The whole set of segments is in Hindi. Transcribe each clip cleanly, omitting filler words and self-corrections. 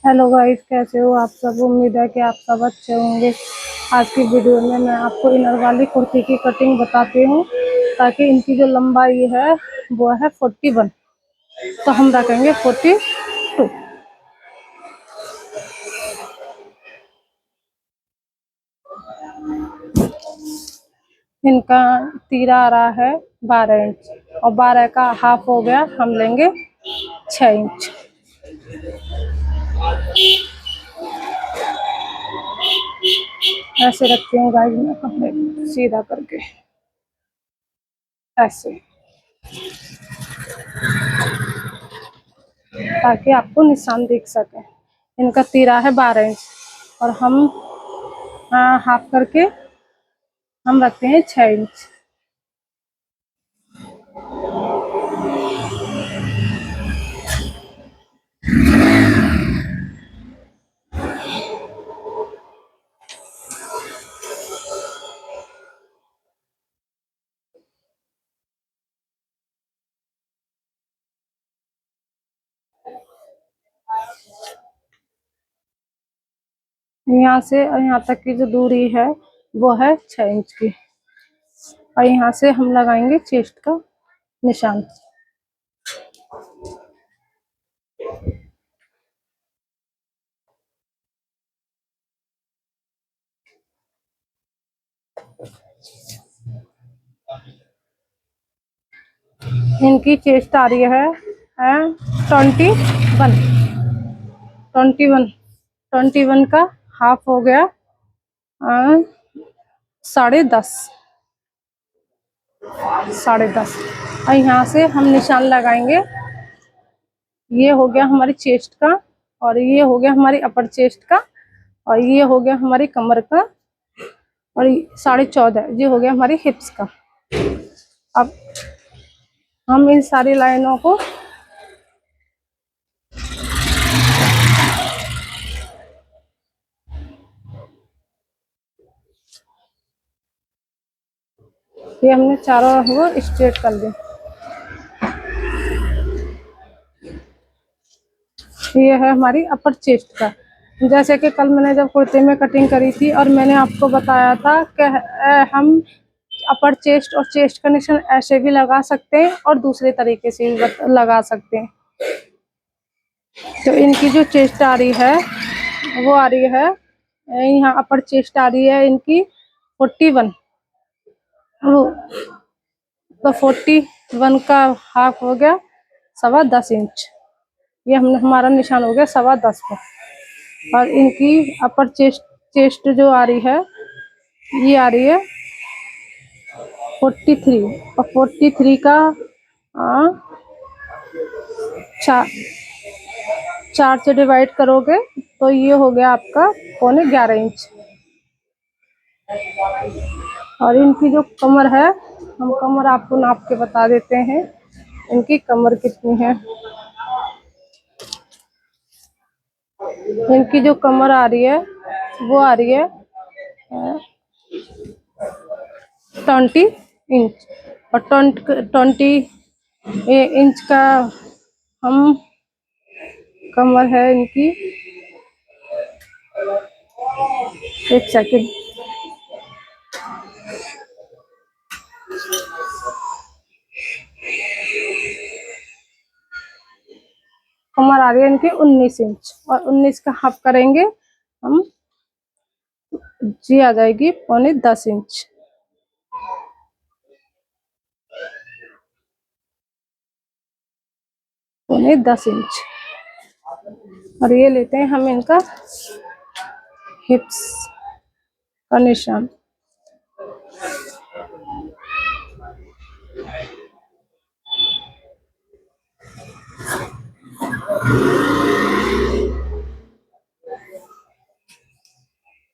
हेलो गाइस, कैसे हो आप सब। उम्मीद है कि आप सब अच्छे होंगे। आज की वीडियो में मैं आपको इनर वाली कुर्ती की कटिंग बताती हूँ, ताकि इनकी जो लंबाई है वो है 41, तो हम रखेंगे 42। इनका तीरा आ रहा है 12 इंच, और 12 का हाफ हो गया, हम लेंगे 6 इंच। ऐसे रखती हूँ गाइस मैं कपड़े सीधा करके, ऐसे, ताकि आपको निशान दिख सके। इनका तीरा है 12 इंच, और हम हाफ करके हम रखते हैं 6 इंच। यहाँ से यहाँ तक की जो दूरी है वो है 6 इंच की, और यहाँ से हम लगाएंगे चेस्ट का निशान। इनकी चेस्ट आ रही है 21, 21 का हाफ हो गया 10.5, 10.5। और यहाँ से हम निशान लगाएंगे। ये हो गया हमारी चेस्ट का, और ये हो गया हमारी अपर चेस्ट का, और ये हो गया हमारी कमर का, और 14.5 ये हो गया हमारी हिप्स का। अब हम इन सारी लाइनों को ये हमने चारों वो स्ट्रेट कर दी। ये है हमारी अपर चेस्ट का। जैसे कि कल मैंने जब कुर्ते में कटिंग करी थी, और मैंने आपको बताया था कि हम अपर चेस्ट और चेस्ट का निशान ऐसे भी लगा सकते हैं और दूसरे तरीके से भी लगा सकते हैं। तो इनकी जो चेस्ट आ रही है वो आ रही है, यहाँ अपर चेस्ट आ रही है इनकी 41, तो 41 का हाफ हो गया 10.25 इंच। ये हमने हमारा निशान हो गया 10.25 का। और इनकी अपर चेस्ट जो आ रही है ये आ रही है 43, और 43 का चार 4 से डिवाइड करोगे तो ये हो गया आपका 11.25 इंच। और इनकी जो कमर है, हम कमर आपको नाप के बता देते हैं इनकी कमर कितनी है। इनकी जो कमर आ रही है वो आ रही है 20 इंच, और 20 इंच का हम कमर है इनकी। एक सेकंड, कमर आ रही है इनकी 19 इंच, और 19 का हाफ करेंगे हम, जी आ जाएगी 10.25 इंच। पौने 10 इंच। और ये लेते हैं हम इनका हिप्स का निशान।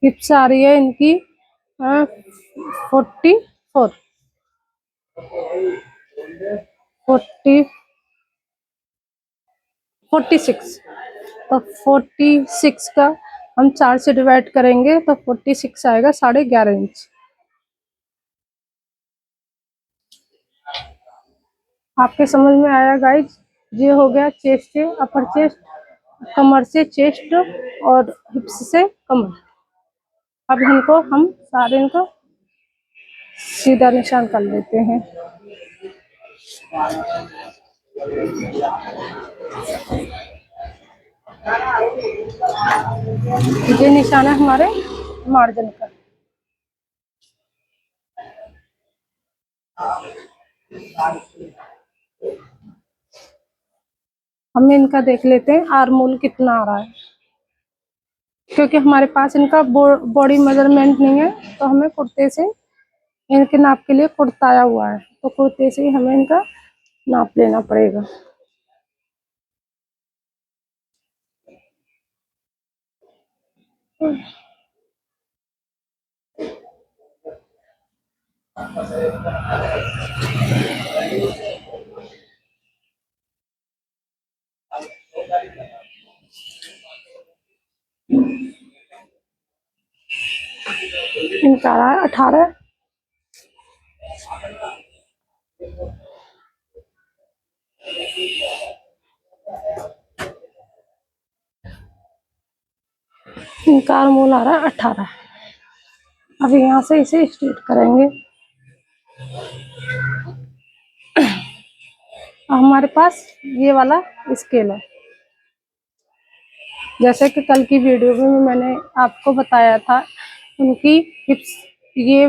हिप्स आ रही है इनकी 44, 46। तो 46 का हम 4 से डिवाइड करेंगे तो 46 आएगा 11.5 इंच। आपके समझ में आया गाइज? ये हो गया चेस्ट से अपर चेस्ट, कमर से चेस्ट और हिप्स से कमर। अब हम सारे इनको सीधा निशान कर लेते हैं। ये निशान है हमारे मार्जिन का। हम इनका देख लेते हैं आर्मोल कितना आ रहा है, क्योंकि हमारे पास इनका बॉडी मेजरमेंट नहीं है, तो हमें कुर्ते से इनके नाप के लिए कुर्ता आया हुआ है, तो कुर्ते से ही हमें इनका नाप लेना पड़ेगा। इनका आ रहा है 18। इनका आर्मोल आ रहा है 18। अब यहाँ से इसे स्ट्रेट करेंगे। हमारे पास ये वाला स्केल है, जैसे कि कल की वीडियो में मैंने आपको बताया था, उनकी हिप्स ये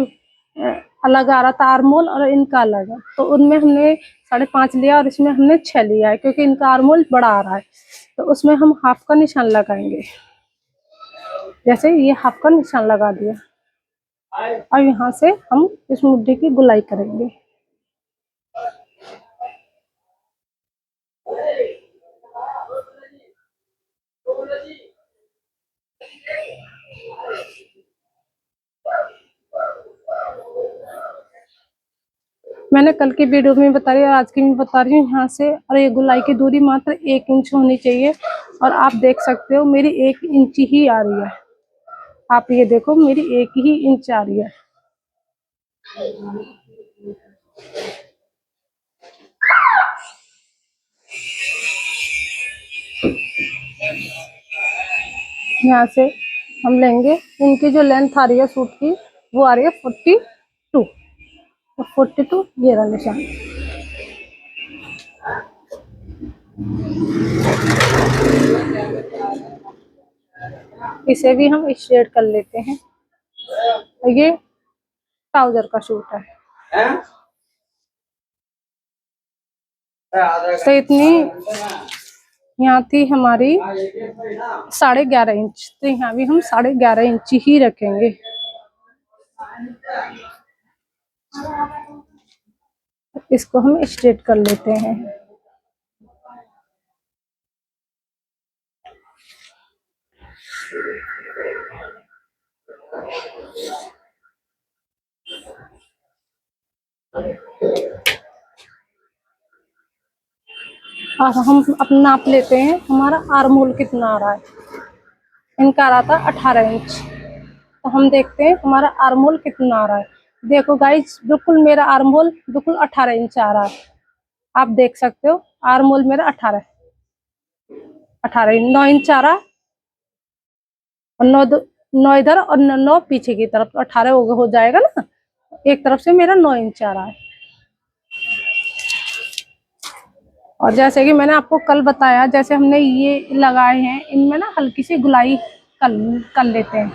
अलग आ रहा था आर्मोल, और इनका अलग है, तो उनमें हमने 5.5 लिया और इसमें हमने 6 लिया है, क्योंकि इनका आर्मोल बड़ा आ रहा है, तो उसमें हम हाफ का निशान लगाएंगे। जैसे ये हाफ का निशान लगा दिया, और यहाँ से हम इस मुद्दे की गुलाई करेंगे। मैंने कल की वीडियो में बता रही हूँ, आज की भी बता रही हूँ, यहाँ से और ये गुलाई की दूरी मात्र 1 इंच होनी चाहिए, और आप देख सकते हो मेरी 1 इंच ही आ रही है। आप ये देखो मेरी 1 ही इंच आ रही है। यहाँ से हम लेंगे, इनकी जो लेंथ आ रही है सूट की वो आ रही है 42, और 42 ये रहा निशान। इसे भी हम स्ट्रेट कर लेते हैं। ये ट्राउजर का सूट है, तो इतनी यहाँ थी हमारी 11.5 इंच, तो यहाँ भी हम 11.5 इंच ही रखेंगे। इसको हम स्ट्रेट कर लेते हैं। और हम अपना नाप लेते हैं, हमारा आर्महोल कितना आ रहा है। इनका आ रहा था 18 इंच, तो हम देखते हैं हमारा आर्महोल कितना आ रहा है। देखो गाइस, बिल्कुल मेरा आर्महोल बिल्कुल 18 इंच आ रहा है। आप देख सकते हो आर्महोल मेरा 18 9 इंच आ रहा है, और 9 इधर और 9 पीछे की तरफ, तो 18 हो जाएगा ना। एक तरफ से मेरा 9 इंच आ रहा है। और जैसे कि मैंने आपको कल बताया, जैसे हमने ये लगाए हैं, इनमें ना हल्की सी गुलाई कर लेते हैं।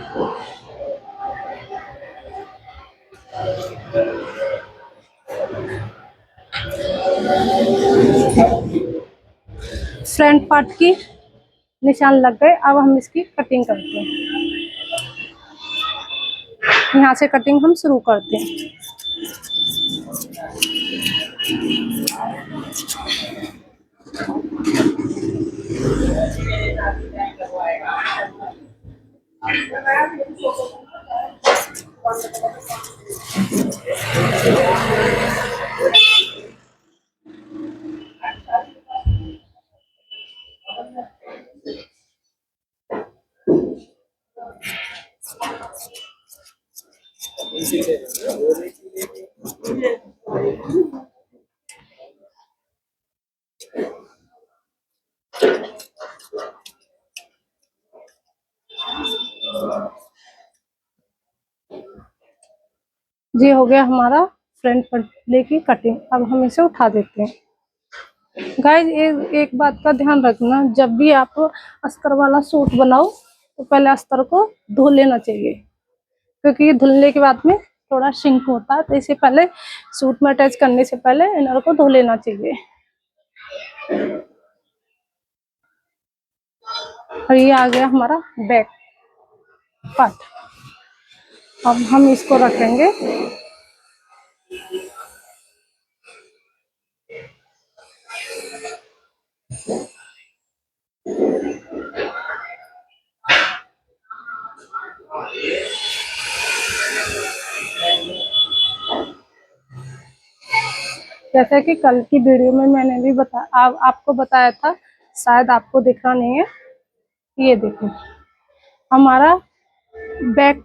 फ्रंट पार्ट की निशान लग गए, अब हम इसकी कटिंग करते हैं। यहाँ से कटिंग हम शुरू करते हैं। ये हो गया हमारा फ्रंट पल्ले की कटिंग। अब हम इसे उठा देते हैं। गाइस एक बात का ध्यान रखना, जब भी आप अस्तर वाला सूट बनाओ तो पहले अस्तर को धो लेना चाहिए, क्योंकि ये धुलने के बाद में थोड़ा श्रिंक होता है, तो इसे पहले सूट में अटैच करने से पहले इनर को धो लेना चाहिए। और ये आ गया हमारा बैक पार्ट। अब हम इसको रखेंगे। जैसे कि कल की वीडियो में मैंने भी आपको बताया था, शायद आपको दिखा नहीं है। ये देखो, हमारा बैक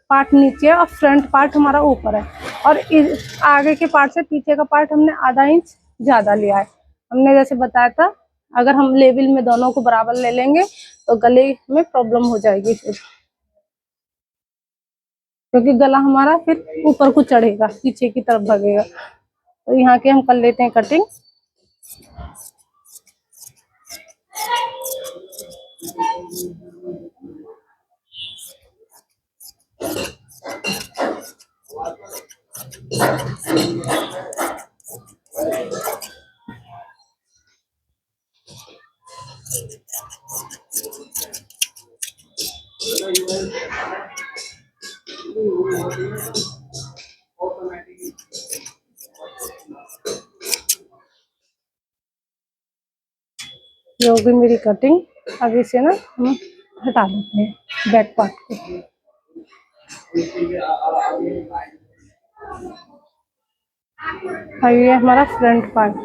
पार्ट नीचे है और फ्रंट पार्ट हमारा ऊपर है, और इस आगे के पार्ट से पीछे का पार्ट हमने आधा इंच ज्यादा लिया है। हमने जैसे बताया था, अगर हम लेवल में दोनों को बराबर ले लेंगे तो गले में प्रॉब्लम हो जाएगी फिर, क्योंकि गला हमारा फिर ऊपर को चढ़ेगा, पीछे की तरफ भगेगा। तो यहाँ के हम कर लेते हैं कटिंग। ये होगी मेरी कटिंग। अब इसे ना हम हटा देते हैं बैक पार्ट को। और ये हमारा फ्रंट पार्ट।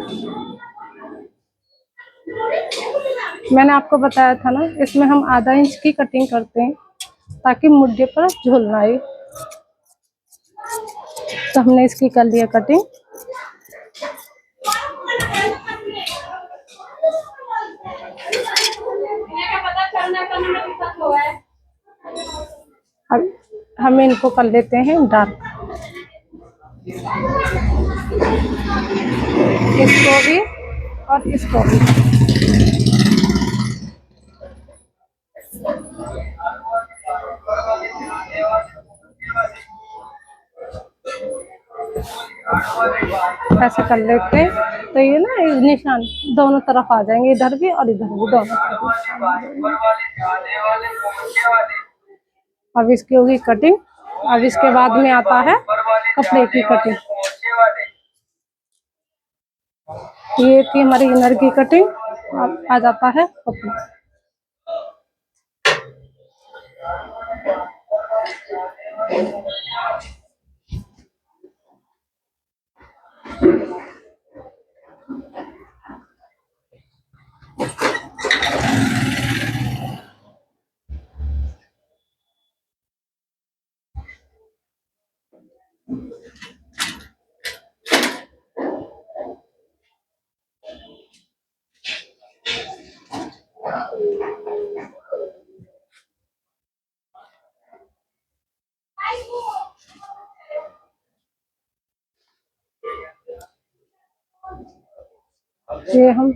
मैंने आपको बताया था ना, इसमें हम आधा इंच की कटिंग करते हैं ताकि मुड्ढे पर झूल ना आए। तो हमने इसकी कर लिया कटिंग। अब हम इनको कर लेते हैं डार्क, इसको भी और इसको भी। ऐसे कर लेते हैं तो ये ना निशान दोनों तरफ आ जाएंगे, इधर भी और इधर भी, दोनों तरफ। अब इसकी होगी कटिंग। अब इसके बाद में आता है कपड़े की कटिंग। ये थी हमारी इनर की कटिंग। अब आ जाता है कपड़ा। ये हम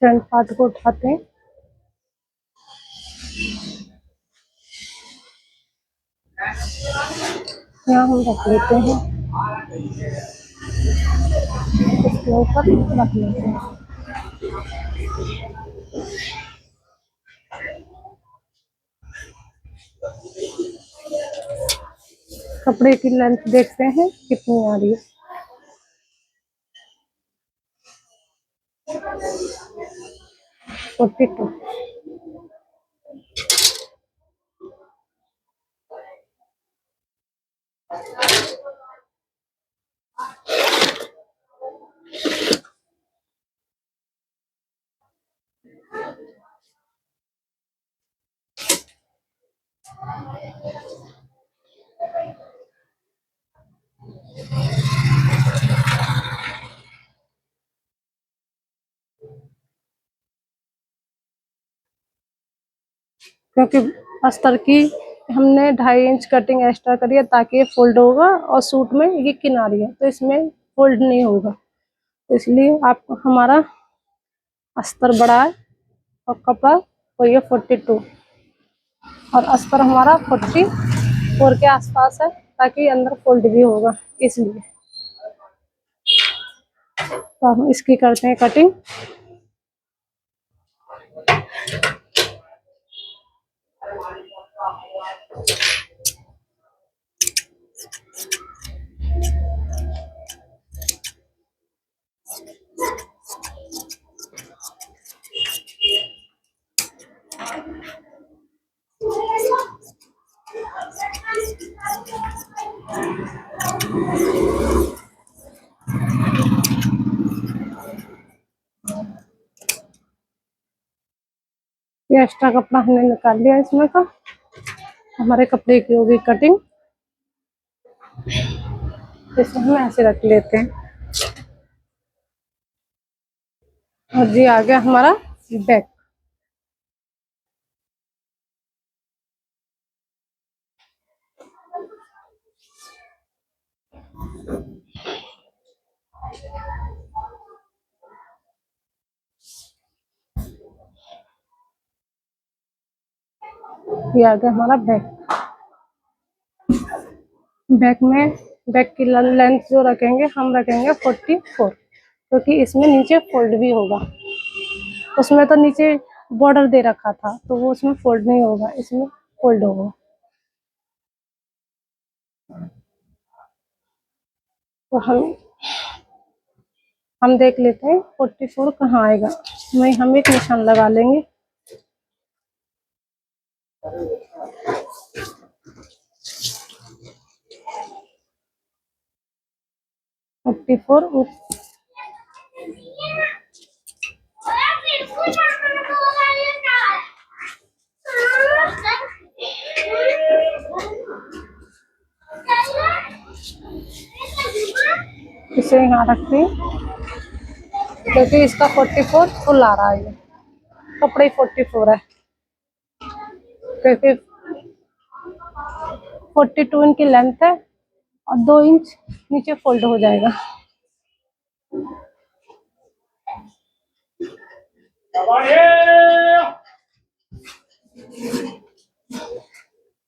फ्रंट पार्ट को उठाते हैं। यहाँ हम रख लेते हैं, इसके ऊपर रख लेते हैं। कपड़े की लेंथ देखते हैं कितनी आ रही है। Forty two. क्योंकि अस्तर की हमने 2.5 इंच कटिंग एक्स्ट्रा करी है ताकि ये फोल्ड होगा, और सूट में ये किनारी है तो इसमें फोल्ड नहीं होगा, तो इसलिए आप हमारा अस्तर बड़ा है और कपड़ा वही है 42, और अस्तर हमारा 44 के आसपास है ताकि अंदर फोल्ड भी होगा इसलिए। तो हम इसकी करते हैं कटिंग। ये एक्स्ट्रा कपड़ा हमने निकाल लिया इसमें का, हमारे कपड़े की होगी कटिंग। इसे हम ऐसे रख लेते हैं, और ये आ गया हमारा बैक। ये आ गया हमारा बैक। बैक में बैक की लेंथ जो रखेंगे हम रखेंगे 44, क्योंकि इसमें नीचे फोल्ड भी होगा। उसमें तो नीचे बॉर्डर दे रखा था तो वो उसमें फोल्ड नहीं होगा, इसमें फोल्ड होगा। तो हम देख लेते हैं 44 कहाँ आएगा। वहीं हम एक निशान लगा लेंगे। 44 इसे यहाँ रखते हैं, क्योंकि इसका 44 फुल आ रहा है, ये कपड़े 44 है, क्योंकि 42 इनकी लेंथ है और 2 इंच नीचे फोल्ड हो जाएगा।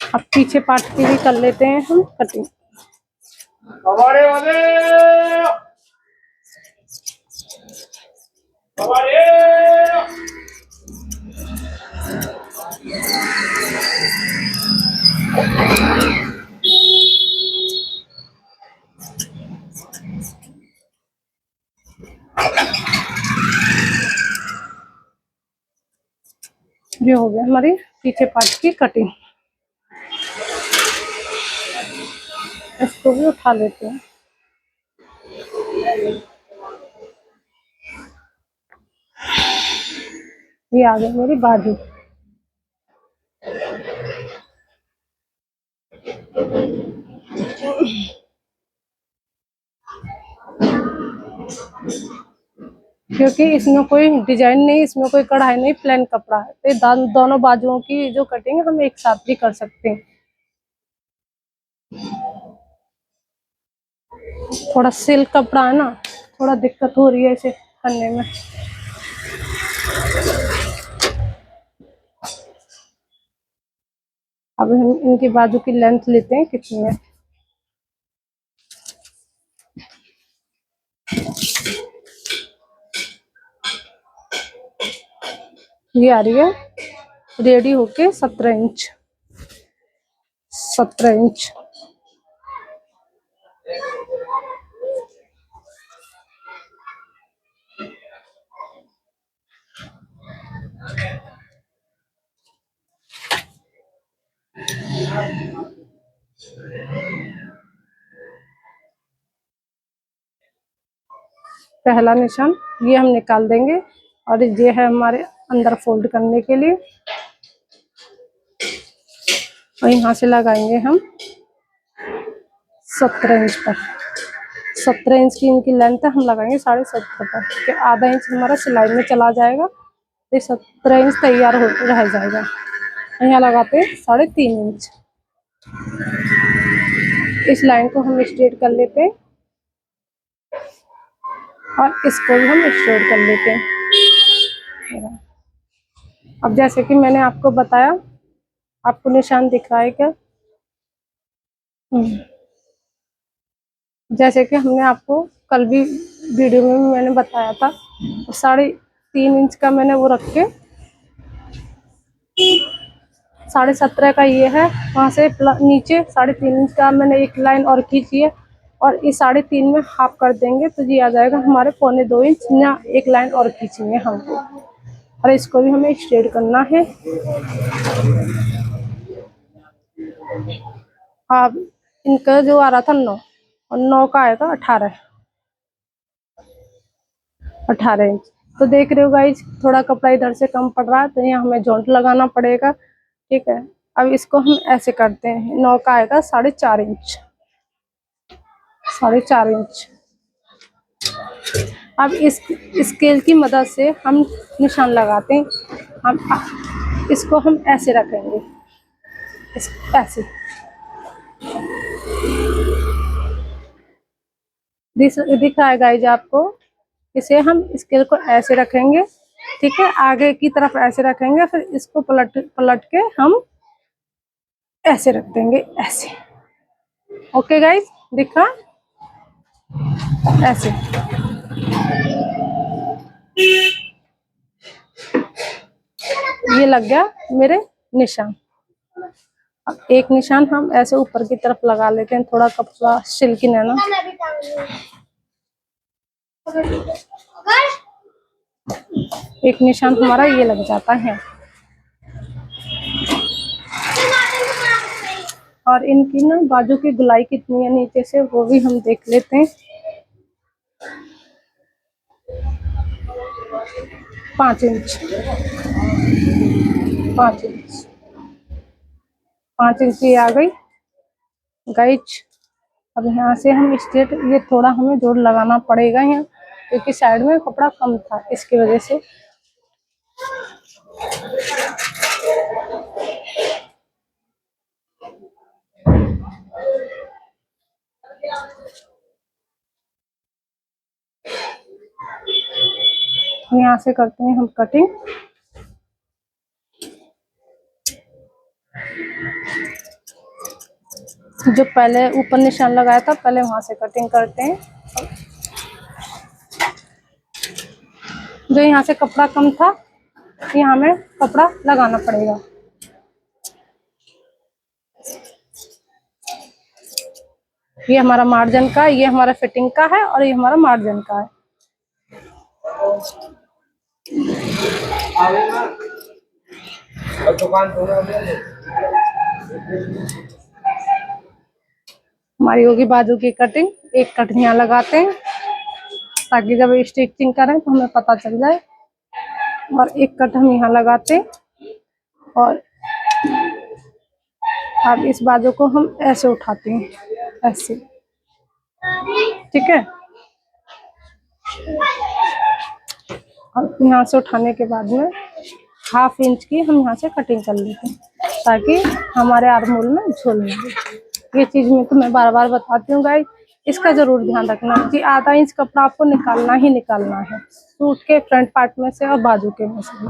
अब पीछे पार्ट की भी कर लेते हैं हम कटिंग। ये हो गया हमारी पीछे पार्ट की कटिंग। इसको भी उठा लेते हैं। ये आ गई मेरी बाजू। क्योंकि इसमें कोई डिजाइन नहीं, इसमें कोई कढ़ाई नहीं, प्लेन कपड़ा है, तो दोनों बाजुओं की जो कटिंग है हम एक साथ भी कर सकते हैं। थोड़ा सिल्क कपड़ा है ना, थोड़ा दिक्कत हो रही है इसे करने में। अब हम इनकी बाजू की लेंथ लेते हैं कितनी है। ये आ रही है रेडी होके 17 इंच। 17 इंच पहला निशान ये हम निकाल देंगे, और ये है हमारे अंदर फोल्ड करने के लिए, और यहाँ से लगाएंगे हम 17 इंच पर। 17 इंच की इनकी लेंथ है, हम लगाएंगे 7.5 पर, कि आधा इंच हमारा सिलाई में चला जाएगा, तो 17 इंच तैयार हो रह जाएगा। यहाँ लगाते हैं 3.5 इंच। इस लाइन को हम स्ट्रेट कर लेते हैं और इसको भी हम स्ट्रेट कर लेते हैं। अब जैसे कि मैंने आपको बताया, आपको निशान दिख रहा है क्या? जैसे कि हमने आपको कल भी वीडियो में भी मैंने बताया था, 3.5 इंच का मैंने वो रख के 17.5 का ये है, वहाँ से नीचे 3.5 इंच का मैंने एक लाइन और खींची है और इस 3.5 में हाफ कर देंगे तो ये आ जाएगा हमारे 1.25 इंच, या एक लाइन और खींचनी है हमको और इसको भी हमें स्ट्रेट करना है। अब इनका जो आ रहा था 9 और 9 का आएगा 18 इंच। तो देख रहे हो गाइज, थोड़ा कपड़ा इधर से कम पड़ रहा है तो यहाँ हमें जॉइंट लगाना पड़ेगा। ठीक है, अब इसको हम ऐसे करते हैं, 9 का आएगा 4.5 इंच, 4.5 इंच। अब इस स्केल की मदद से हम निशान लगाते हैं। हम इसको हम ऐसे रखेंगे, ऐसे दिख रहा है गाइज आपको। इसे हम स्केल को ऐसे रखेंगे, ठीक है, आगे की तरफ ऐसे रखेंगे, फिर इसको पलट के हम ऐसे रख देंगे, ऐसे। ओके गाइज, दिखा ऐसे। ये लग गया मेरे निशान। अब एक निशान हम ऐसे ऊपर की तरफ लगा लेते हैं, थोड़ा कपड़ा सिल्की है ना। एक निशान हमारा ये लग जाता है। और इनकी ना बाजू की गुलाई कितनी है नीचे से, वो भी हम देख लेते हैं। 5 इंच, 5 इंच, 5 इंच ये आ गई गाइज। अब यहाँ से हम स्ट्रेट, ये थोड़ा हमें जोड़ लगाना पड़ेगा यहाँ, क्योंकि साइड में कपड़ा कम था, इसकी वजह से। यहाँ से करते हैं हम कटिंग। जो पहले ऊपर निशान लगाया था, पहले वहां से कटिंग करते हैं। जो यहाँ से कपड़ा कम था, यहाँ में कपड़ा लगाना पड़ेगा। ये हमारा मार्जिन का, ये हमारा फिटिंग का है और ये हमारा मार्जिन का है। हमारी होगी बाजू की कटिंग। एक कट यहाँ लगाते हैं ताकि जब स्टिचिंग करें तो हमें पता चल जाए, और एक कट हम यहाँ लगाते हैं। और अब इस बाजू को हम ऐसे उठाते हैं, ऐसे, ठीक है। और यहाँ से उठाने के बाद में 1/2 इंच की हम यहाँ से कटिंग कर लेते हैं, ताकि हमारे आर्महोल में झोल ना लगे। ये चीज में तो मैं बार बार बताती हूँ गाइस, इसका जरूर ध्यान रखना कि आधा इंच कपड़ा आपको निकालना ही निकालना है, सूट के फ्रंट पार्ट में से और बाजू के में से।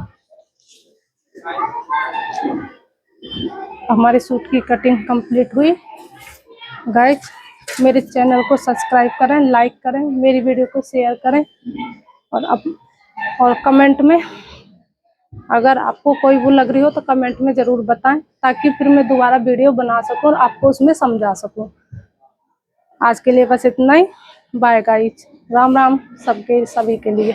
हमारे सूट की कटिंग कंप्लीट हुई गाइस। मेरे चैनल को सब्सक्राइब करें, लाइक करें, मेरी वीडियो को शेयर करें, और कमेंट में अगर आपको कोई वो लग रही हो तो कमेंट में जरूर बताएं, ताकि फिर मैं दोबारा वीडियो बना सकूं और आपको उसमें समझा सकूं। आज के लिए बस इतना ही। बाय गाइस, राम राम सबके सभी के लिए।